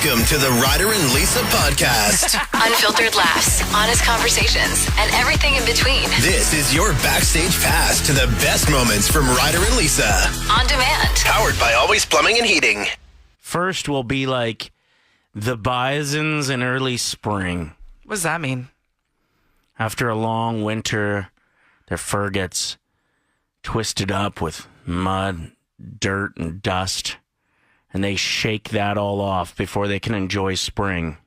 Welcome to the Ryder and Lisa podcast. Unfiltered laughs, honest conversations, and everything in between. This is your backstage pass to the best moments from Ryder and Lisa. On demand. Powered by Always Plumbing and Heating. First will be like the bisons in early spring. What does that mean? After a long winter, their fur gets twisted up with mud, dirt, and dust, and they shake that all off before they can enjoy spring.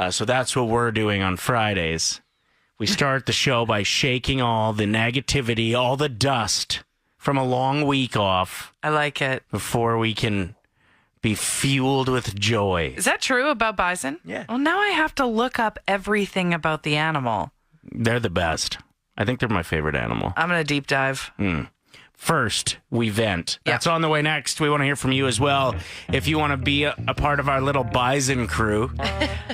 So that's what we're doing on Fridays. We start the show by shaking all the negativity, all the dust from a long week off. I like it. Before we can be fueled with joy. Is that true about bison? Yeah. Well, now I have to look up everything about the animal. They're the best. I think they're my favorite animal. I'm going to deep dive. First, we vent. That's on the way next. We want to hear from you as well. If you want to be a part of our little bison crew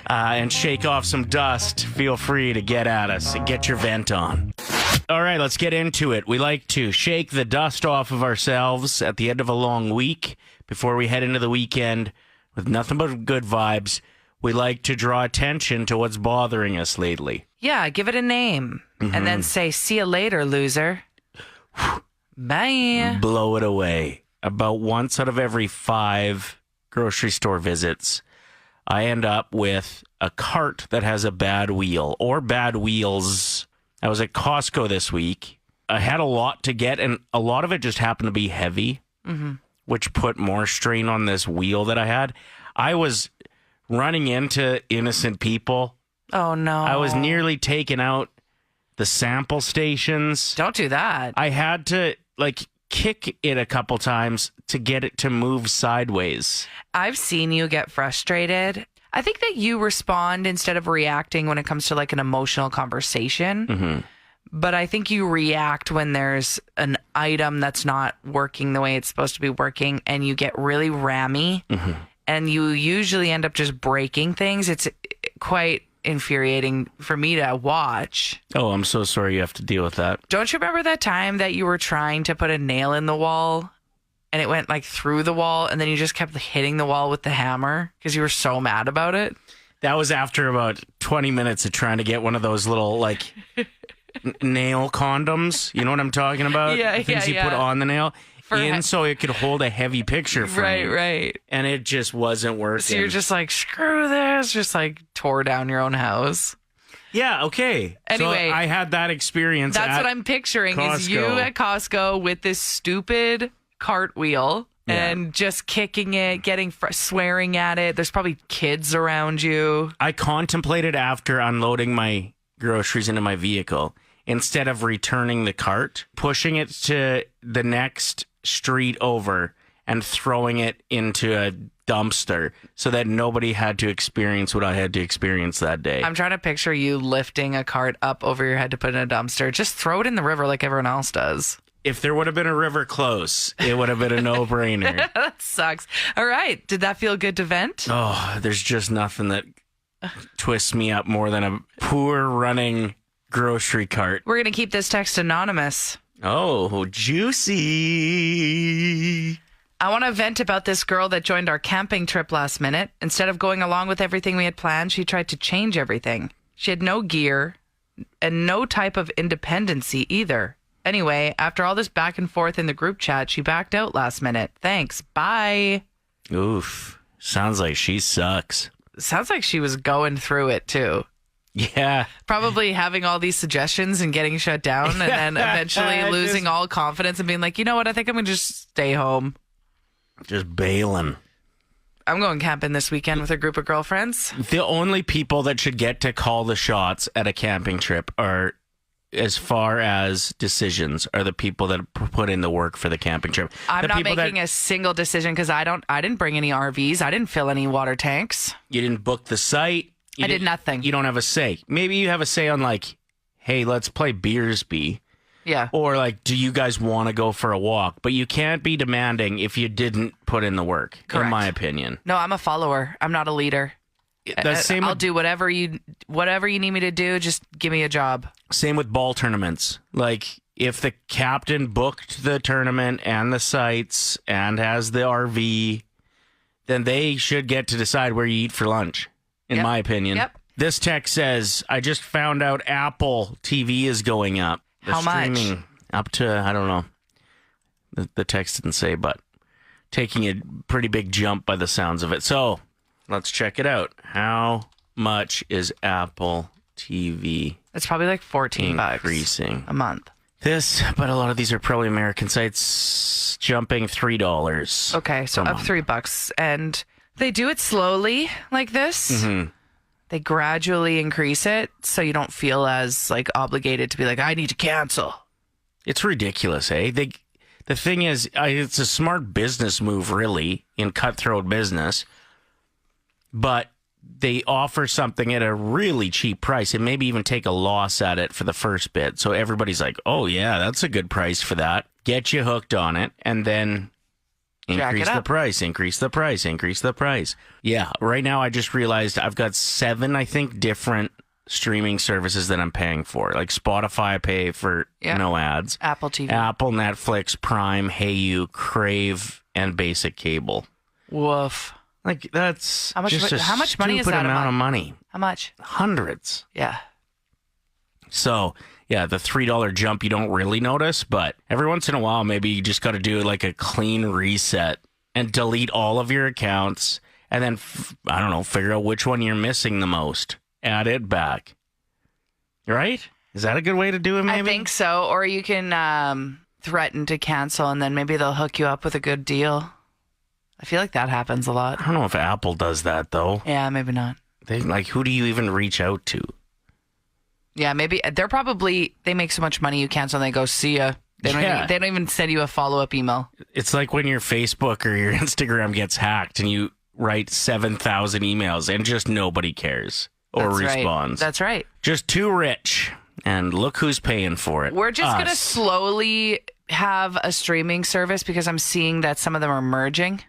and shake off some dust, feel free to get at us and get your vent on. All right, let's get into it. We like to shake the dust off of ourselves at the end of a long week before we head into the weekend with nothing but good vibes. We like to draw attention to what's bothering us lately. Yeah, give it a name. And then say, see you later, loser. Bye. Blow it away. About once out of every 5 grocery store visits, I end up with a cart that has a bad wheel or bad wheels. I was at Costco this week. I had a lot to get, and a lot of it just happened to be heavy, which put more strain on this wheel that I had. I was running into innocent people. Oh, no. I was nearly taking out the sample stations. Don't do that. I had to kick it a couple times to get it to move sideways. I've seen you get frustrated. I think that you respond instead of reacting when it comes to an emotional conversation. But I think you react when there's an item that's not working the way it's supposed to be working, and you get really rammy, and you usually end up just breaking things. It's quite infuriating for me to watch. Oh, I'm so sorry you have to deal with that. Don't you remember that time that you were trying to put a nail in the wall and it went through the wall, and then you just kept hitting the wall with the hammer because you were so mad about it? That was after about 20 minutes of trying to get one of those little nail condoms. You know what I'm talking about? Yeah, Things you put on the nail so it could hold a heavy picture frame. Right. And it just wasn't working. So you're just screw this, just tore down your own house. Yeah, okay. Anyway, so I had that experience. That's what I'm picturing Costco. Is you at Costco with this stupid cartwheel and just kicking it, swearing at it. There's probably kids around you. I contemplated after unloading my groceries into my vehicle, instead of returning the cart, pushing it to the next street over and throwing it into a dumpster so that nobody had to experience what I had to experience that day. I'm trying to picture you lifting a cart up over your head to put in a dumpster. Just throw it in the river like everyone else does. If there would have been a river close, it would have been a no-brainer. That sucks. All right. Did that feel good to vent? Oh, there's just nothing that twists me up more than a poor running grocery cart. We're going to keep this text anonymous. Oh, juicy. I want to vent about this girl that joined our camping trip last minute. Instead of going along with everything we had planned, she tried to change everything. She had no gear and no type of independency either. Anyway, after all this back and forth in the group chat, she backed out last minute. Thanks. Bye. Oof. Sounds like she sucks. Sounds like she was going through it too. Yeah. Probably having all these suggestions and getting shut down and then eventually losing all confidence and being like, you know what? I think I'm going to just stay home. Just bailing. I'm going camping this weekend with a group of girlfriends. The only people that should get to call the shots at a camping trip are, as far as decisions, are the people that put in the work for the camping trip. I'm not making a single decision because I didn't bring any RVs. I didn't fill any water tanks. You didn't book the site. I did nothing. You don't have a say. Maybe you have a say on hey, let's play Beersby. Yeah. Or do you guys want to go for a walk? But you can't be demanding if you didn't put in the work, Correct. in my opinion. No, I'm a follower. I'm not a leader. I'll do whatever you need me to do. Just give me a job. Same with ball tournaments. If the captain booked the tournament and the sites and has the RV, then they should get to decide where you eat for lunch, in my opinion. Yep. This text says, I just found out Apple TV is going up. They're How much? streaming up to, I don't know. The text didn't say, but taking a pretty big jump by the sounds of it. So let's check it out. How much is Apple TV It's probably like $14 increasing a month. But a lot of these are probably American sites, jumping $3. Okay, so up $3. And they do it slowly like this. Mm-hmm. They gradually increase it so you don't feel as like obligated to be like, I need to cancel. It's ridiculous, eh? The thing is, it's a smart business move, really, in cutthroat business. But they offer something at a really cheap price and maybe even take a loss at it for the first bit. So everybody's like, oh, yeah, that's a good price for that. Get you hooked on it and then increase the price, increase the price, increase the price. Yeah, right now I just realized I've got 7, I think, different streaming services that I'm paying for. Like Spotify, I pay for no ads. Apple TV. Apple, Netflix, Prime, Hayu, Crave, and basic cable. Woof. Like, that's how much money is stupid that amount of money. How much? Hundreds. Yeah. So, yeah, the $3 jump you don't really notice, but every once in a while, maybe you just got to do like a clean reset and delete all of your accounts and then, I don't know, figure out which one you're missing the most. Add it back. Right? Is that a good way to do it, maybe? I think so. Or you can threaten to cancel and then maybe they'll hook you up with a good deal. I feel like that happens a lot. I don't know if Apple does that, though. Yeah, maybe not. Who do you even reach out to? Yeah, maybe they make so much money you cancel and they go, see ya. They don't even send you a follow-up email. It's like when your Facebook or your Instagram gets hacked and you write 7,000 emails and just nobody cares or responds. That's right. Just too rich. And look who's paying for it. We're just going to slowly have a streaming service because I'm seeing that some of them are merging.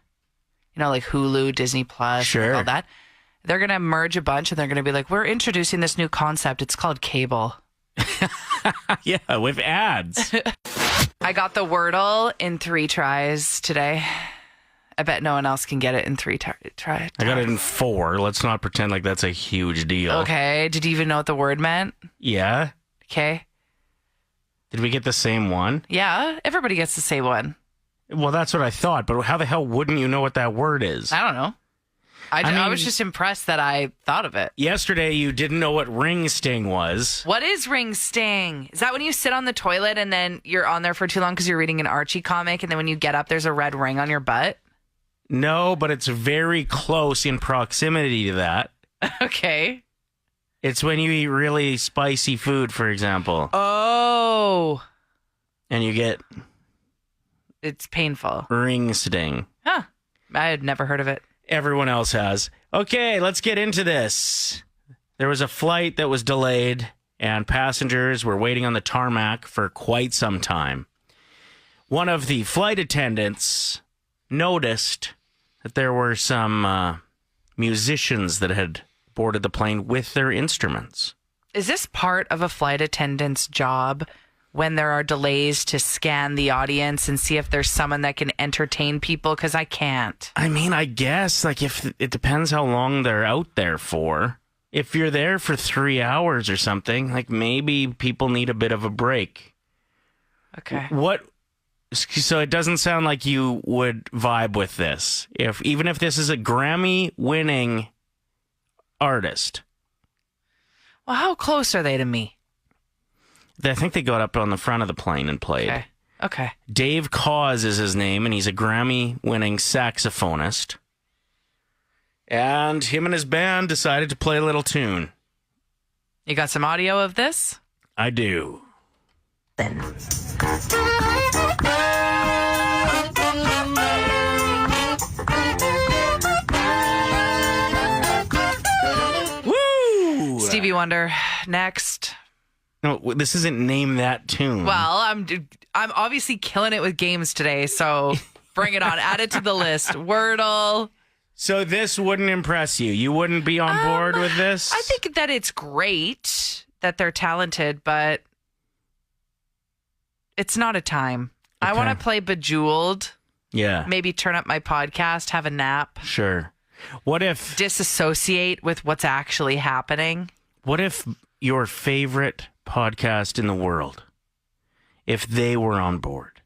You know, like Hulu, Disney Plus, and all that. They're going to merge a bunch and they're going to be like, we're introducing this new concept. It's called cable. Yeah, with ads. I got the Wordle in 3 tries today. I bet no one else can get it in 3 tries. I got it in 4. Let's not pretend like that's a huge deal. Okay. Did you even know what the word meant? Yeah. Okay. Did we get the same one? Yeah. Everybody gets the same one. Well, that's what I thought, but how the hell wouldn't you know what that word is? I don't know. I was just impressed that I thought of it. Yesterday, you didn't know what ring sting was. What is ring sting? Is that when you sit on the toilet and then you're on there for too long because you're reading an Archie comic and then when you get up, there's a red ring on your butt? No, but it's very close in proximity to that. Okay. It's when you eat really spicy food, for example. Oh. And you get... It's painful. Ring sting. Huh. I had never heard of it. Everyone else has. Okay, let's get into this. There was a flight that was delayed, and passengers were waiting on the tarmac for quite some time. One of the flight attendants noticed that there were some musicians that had boarded the plane with their instruments. Is this part of a flight attendant's job when there are delays to scan the audience and see if there's someone that can entertain people? Because I can't. I mean, I guess, if it depends how long they're out there for. If you're there for 3 hours or something, maybe people need a bit of a break. Okay. So it doesn't sound like you would vibe with this. Even if this is a Grammy-winning artist. Well, how close are they to me? I think they got up on the front of the plane and played. Okay. Dave Cause is his name, and he's a Grammy-winning saxophonist. And him and his band decided to play a little tune. You got some audio of this? I do. Woo! Stevie Wonder, next. No, this isn't Name That Tune. Well, I'm obviously killing it with games today, so bring it on. Add it to the list. Wordle. So this wouldn't impress you? You wouldn't be on board with this? I think that it's great that they're talented, but it's not a time. Okay. I want to play Bejeweled. Yeah. Maybe turn up my podcast, have a nap, Sure. What if disassociate with what's actually happening. your favorite podcast in the world, if they were on board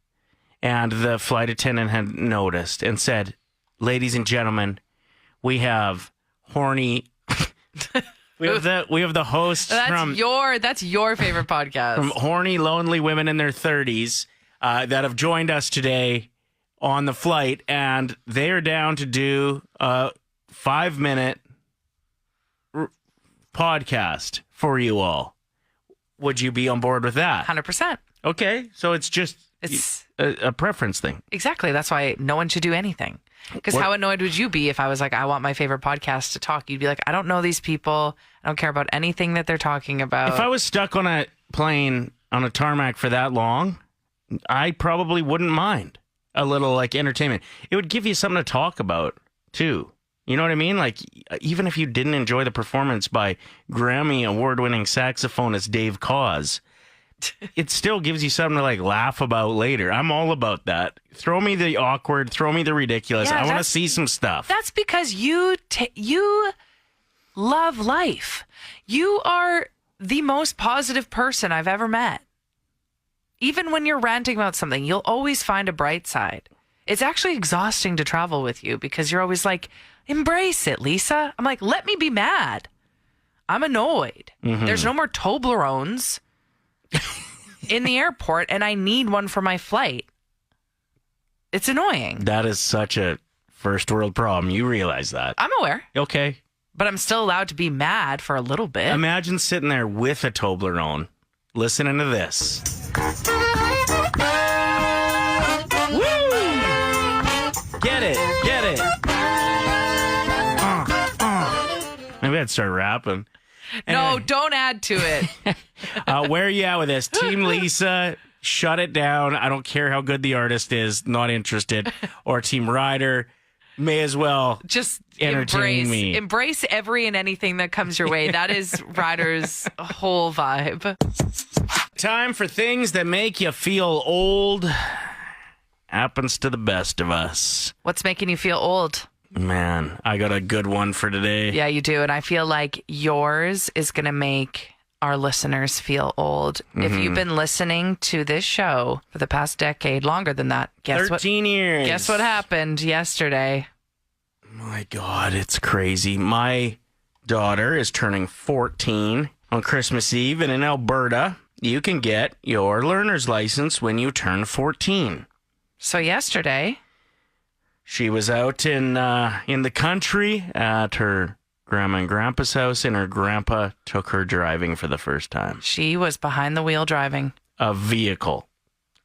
and the flight attendant had noticed and said, "Ladies and gentlemen, we have horny we have the hosts That's your favorite podcast. from horny lonely women in their 30s that have joined us today on the flight, and they are down to do a 5-minute podcast for you all. Would you be on board with that? 100%. Okay, so it's just a preference thing. Exactly. That's why no one should do anything. Because how annoyed would you be if I was like, I want my favorite podcast to talk? You'd be like, I don't know these people. I don't care about anything that they're talking about. If I was stuck on a plane on a tarmac for that long, I probably wouldn't mind a little like entertainment. It would give you something to talk about too. You know what I mean? Like, even if you didn't enjoy the performance by Grammy award-winning saxophonist Dave Koz, it still gives you something to like laugh about later. I'm all about that. Throw me the awkward, throw me the ridiculous. Yeah, I want to see some stuff. That's because you love life. You are the most positive person I've ever met. Even when you're ranting about something, you'll always find a bright side. It's actually exhausting to travel with you because you're always like, embrace it, Lisa. I'm like, let me be mad. I'm annoyed. There's no more Toblerones in the airport, and I need one for my flight. It's annoying. That is such a first world problem. You realize that. I'm aware, Okay. but I'm still allowed to be mad for a little bit. Imagine sitting there with a Toblerone, listening to this. Woo! Get it. Maybe I'd start rapping. No, Anyway, don't add to it. where are you at with this? Team Lisa, shut it down. I don't care how good the artist is, not interested. Or Team Ryder, may as well Just entertain me. Embrace every and anything that comes your way. That is Ryder's whole vibe. Time for things that make you feel old. Happens to the best of us. What's making you feel old? Man, I got a good one for today. Yeah, you do. And I feel like yours is going to make our listeners feel old. If you've been listening to this show for the past decade, longer than that, guess 13 years. Guess what happened yesterday? My God, it's crazy. My daughter is turning 14 on Christmas Eve, and in Alberta, you can get your learner's license when you turn 14. So yesterday, She was out in the country at her grandma and grandpa's house, and her grandpa took her driving for the first time. she was behind the wheel driving A vehicle,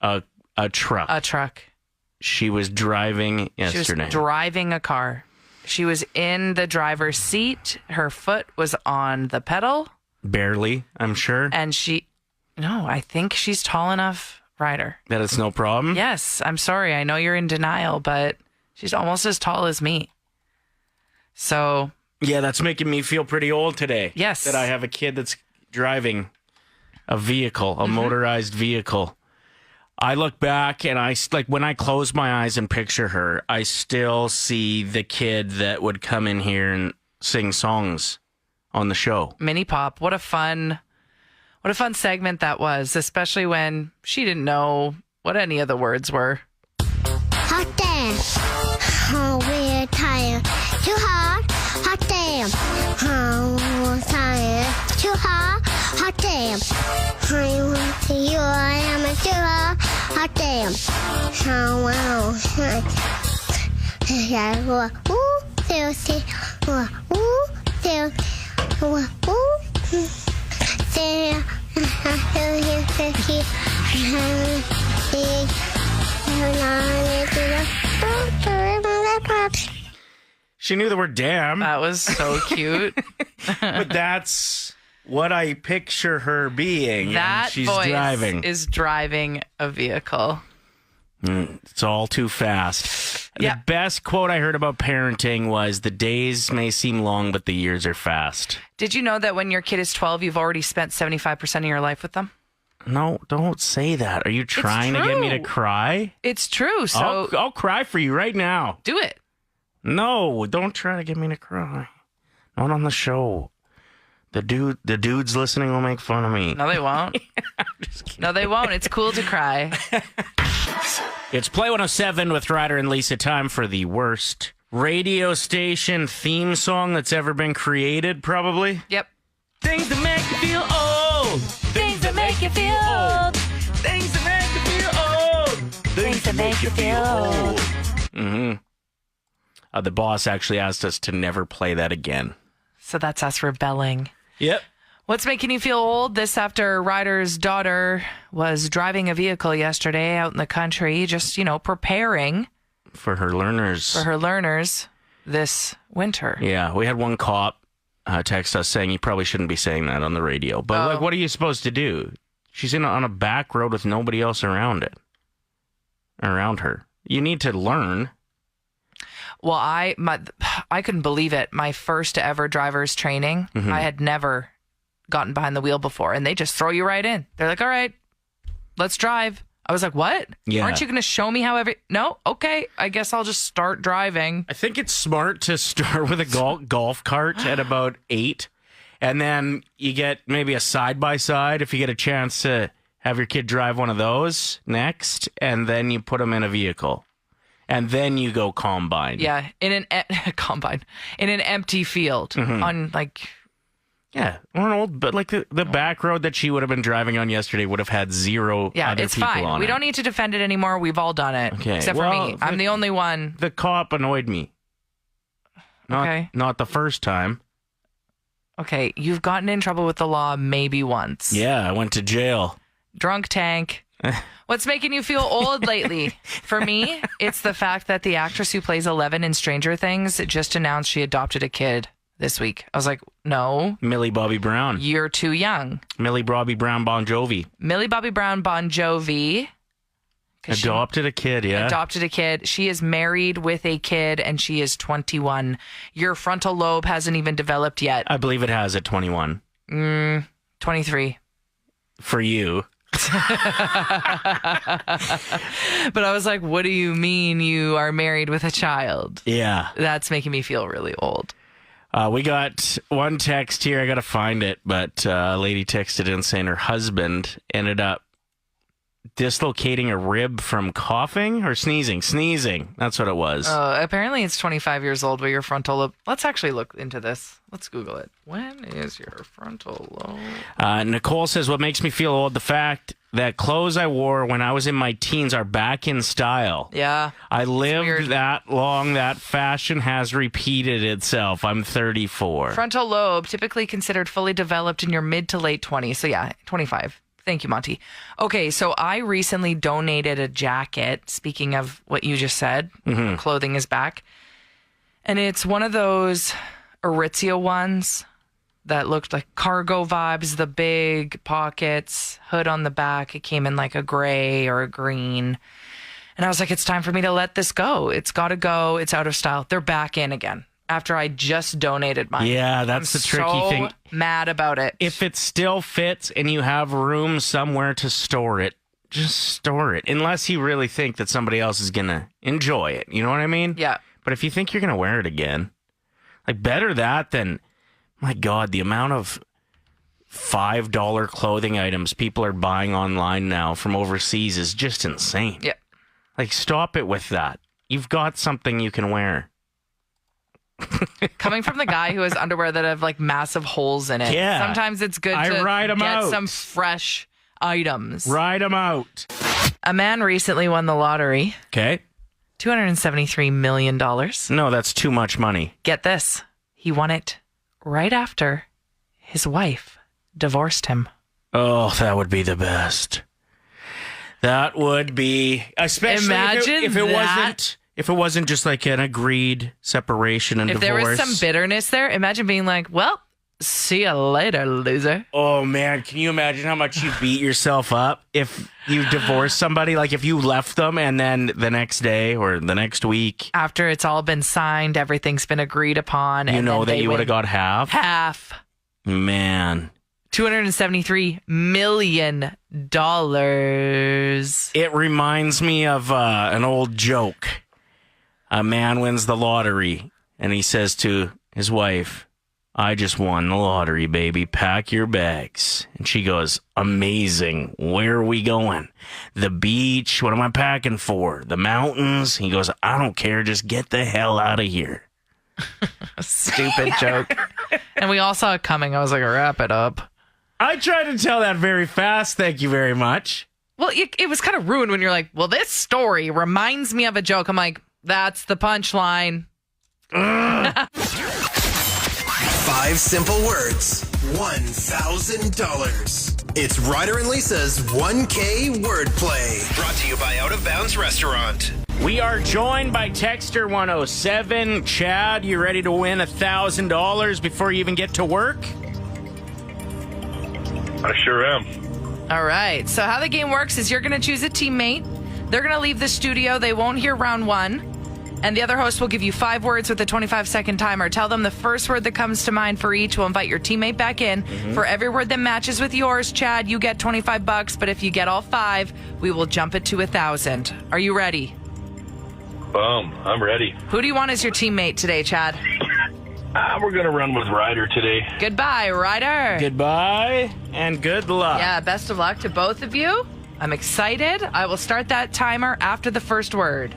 a truck. a truck. She was driving yesterday. She was driving a car. She was in the driver's seat. Her foot was on the pedal. Barely, I'm sure. And I think she's tall enough, Ryder. That it's no problem. Yes, I'm sorry. I know you're in denial, but she's almost as tall as me. So, Yeah, that's making me feel pretty old today. Yes. That I have a kid that's driving a vehicle, a motorized vehicle. I look back and when I close my eyes and picture her, I still see the kid that would come in here and sing songs on the show. Mini Pop, what a fun segment that was, especially when she didn't know what any of the words were. Hot damn. Oh, we're tired. Too hot. Hot damn. Oh, we're tired. Too hot. Hot damn. I want to you. I am a too hot. Hot damn. Oh, wow. Yeah, ooh, filthy. Ooh, filthy. Ooh, She knew the word damn, That was so cute. but that's what I picture her being. and That she's voice driving. is driving a vehicle. It's all too fast. Yeah. The best quote I heard about parenting was, "The days may seem long, but the years are fast." Did you know that when your kid is 12, you've already spent 75% of your life with them? No, don't say that. Are you trying to get me to true. cry? It's true. So I'll cry for you right now. do it. No, don't try to get me to cry. Not on the show. The dudes listening will make fun of me. No, they won't. No, they won't. It's cool to cry. It's Play 107 with Ryder and Lisa. Time for the worst radio station theme song that's ever been created, probably. Yep. Things that make you feel old. Things that make you feel old. Things that make you feel old. Things that make you feel old. Mm-hmm. The boss actually asked us to never play that again. So that's us rebelling. Yep. What's making you feel old? This after Ryder's daughter was driving a vehicle yesterday out in the country, just, preparing For her learners. this winter. Yeah, we had one cop text us saying you probably shouldn't be saying that on the radio. But what are you supposed to do? She's on a back road with nobody else around her. You need to learn. Well, I couldn't believe it. My first ever driver's training, I had never gotten behind the wheel before, and they just throw you right in. They're like, all right, let's drive. I was like, what? Yeah. Aren't you going to show me how No? Okay. I guess I'll just start driving. I think it's smart to start with a golf cart at about 8, and then you get maybe a side-by-side if you get a chance to have your kid drive one of those next, and then you put them in a vehicle. And then you go combine. Yeah, in an combine, in an empty field on Yeah, or an old, but the back road that she would have been driving on yesterday would have had zero other it's people fine. on We it. don't need to defend it anymore. We've all done it, Okay, except for me. I'm the only one. The cop annoyed me. Not the first time. Okay, you've gotten in trouble with the law maybe once. Yeah, I went to jail. Drunk tank. What's making you feel old lately? For me, it's the fact that the actress who plays Eleven in Stranger Things just announced she adopted a kid this week. I was like, no. Millie Bobby Brown. You're too young. Millie Bobby Brown Bon Jovi. Millie Bobby Brown Bon Jovi. Adopted a kid, yeah. Adopted a kid. She is married with a kid and she is 21. Your frontal lobe hasn't even developed yet. I believe it has at 21. 23. For you. But I was like, what do you mean you are married with a child? Yeah. That's making me feel really old. We got one text here. I got to find it. But a lady texted in saying her husband ended up dislocating a rib from coughing or sneezing. Sneezing. That's what it was. Apparently it's 25 years old, but your frontal lobe. Let's actually look into this. Let's Google it. When is your frontal lobe? Nicole says, what makes me feel old? The fact that clothes I wore when I was in my teens are back in style. Yeah. I lived that long. That fashion has repeated itself. I'm 34. Frontal lobe, typically considered fully developed in your mid to late 20s. So yeah, 25. Thank you, Monty. Okay, so I recently donated a jacket. Speaking of what you just said, clothing is back. And it's one of those Aritzia ones that looked like cargo vibes, the big pockets, hood on the back. It came in like a gray or a green. And I was like, it's time for me to let this go. It's got to go. It's out of style. They're back in again after I just donated mine. Yeah, that's the tricky thing. Mad about it. If it still fits and you have room somewhere to store it, just store it. Unless you really think that somebody else is going to enjoy it. You know what I mean? Yeah. But if you think you're going to wear it again, better that than, my God, the amount of $5 clothing items people are buying online now from overseas is just insane. Yeah. Stop it with that. You've got something you can wear. Coming from the guy who has underwear that have massive holes in it. Yeah. Sometimes it's good to ride 'em get out. some fresh items. Ride them out. A man recently won the lottery. Okay. $273 million. No, that's too much money. Get this. He won it right after his wife divorced him. Oh, that would be the best. That would be, especially Imagine if it wasn't just an agreed separation and If divorce. there was some bitterness there, imagine being like, well, see you later, loser. Oh man, can you imagine how much you beat yourself up if you divorced somebody? If you left them and then the next day or the next week, After it's all been signed, everything's been agreed upon. you and know then that they you would have win got half. half. Man, $273 million. It reminds me of an old joke. A man wins the lottery, and he says to his wife, I just won the lottery, baby. Pack your bags. And she goes, amazing. Where are we going? The beach. What am I packing for? The mountains? He goes, I don't care. Just get the hell out of here. Stupid joke. And we all saw it coming. I was like, wrap it up. I tried to tell that very fast. Thank you very much. Well, it was kind of ruined when you're like, well, this story reminds me of a joke. I'm like, that's the punchline. 5 simple words, $1,000. It's Ryder and Lisa's 1K wordplay. Brought to you by Out of Bounds Restaurant. We are joined by Texter 107. Chad, you ready to win $1,000 before you even get to work? I sure am. All right. So how the game works is you're going to choose a teammate. They're going to leave the studio. They won't hear round one. And the other host will give you 5 words with a 25-second timer. Tell them the first word that comes to mind for each. We'll invite your teammate back in. For every word that matches with yours, Chad, you get $25. But if you get all 5, we will jump it to 1,000. Are you ready? Boom. I'm ready. Who do you want as your teammate today, Chad? We're going to run with Ryder today. Goodbye, Ryder. Goodbye and good luck. Yeah, best of luck to both of you. I'm excited. I will start that timer after the first word.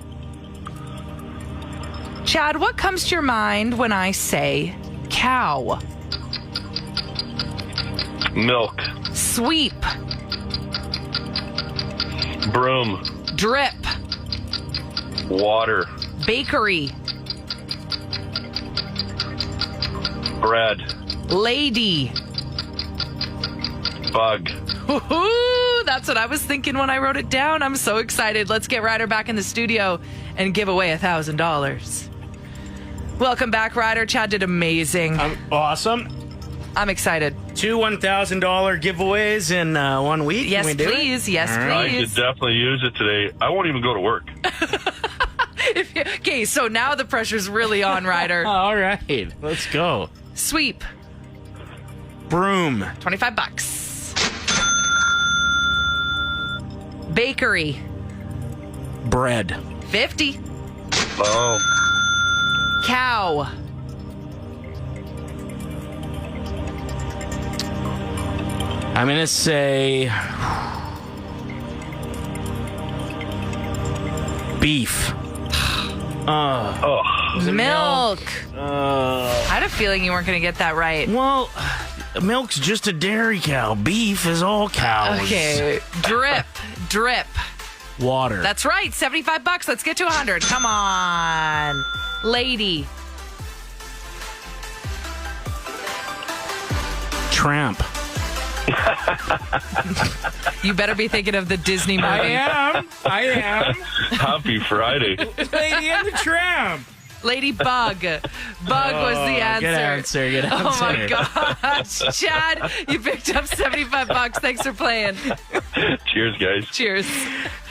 Chad, what comes to your mind when I say cow? Milk. Sweep. Broom. Drip. Water. Bakery. Bread. Lady. Bug. Woohoo! That's what I was thinking when I wrote it down. I'm so excited. Let's get Ryder back in the studio and give away $1,000. Welcome back, Ryder. Chad did amazing. Awesome. I'm excited. 2 $1,000 giveaways in 1 week. Yes, Can we do it? please. Yes, I please. could definitely use it today. I won't even go to work. Okay, so now the pressure's really on, Ryder. All right. Let's go. Sweep. Broom. $25. Bakery. Bread. 50. Oh. Cow. I'm going to say beef. Oh. Milk. I had a feeling you weren't going to get that right. Well, milk's just a dairy cow. Beef is all cows. Okay. Drip. Drip. Water. That's right. $75. Let's get to 100. Come on. Lady. Tramp. You better be thinking of the Disney movie. I am. Happy Friday. Lady and the Tramp. Ladybug. Bug was the answer. Good answer. Oh my gosh. Chad, you picked up $75. Thanks for playing. Cheers, guys. Cheers.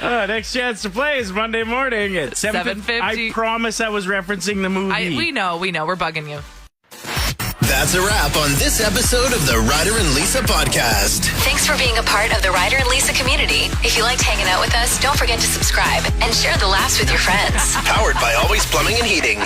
Next chance to play is Monday morning at 7:50. I promise I was referencing the movie. We know. We're bugging you. That's a wrap on this episode of the Ryder and Lisa podcast. Thanks for being a part of the Ryder and Lisa community. If you liked hanging out with us, don't forget to subscribe and share the laughs with your friends. Powered by Always Plumbing and Heating.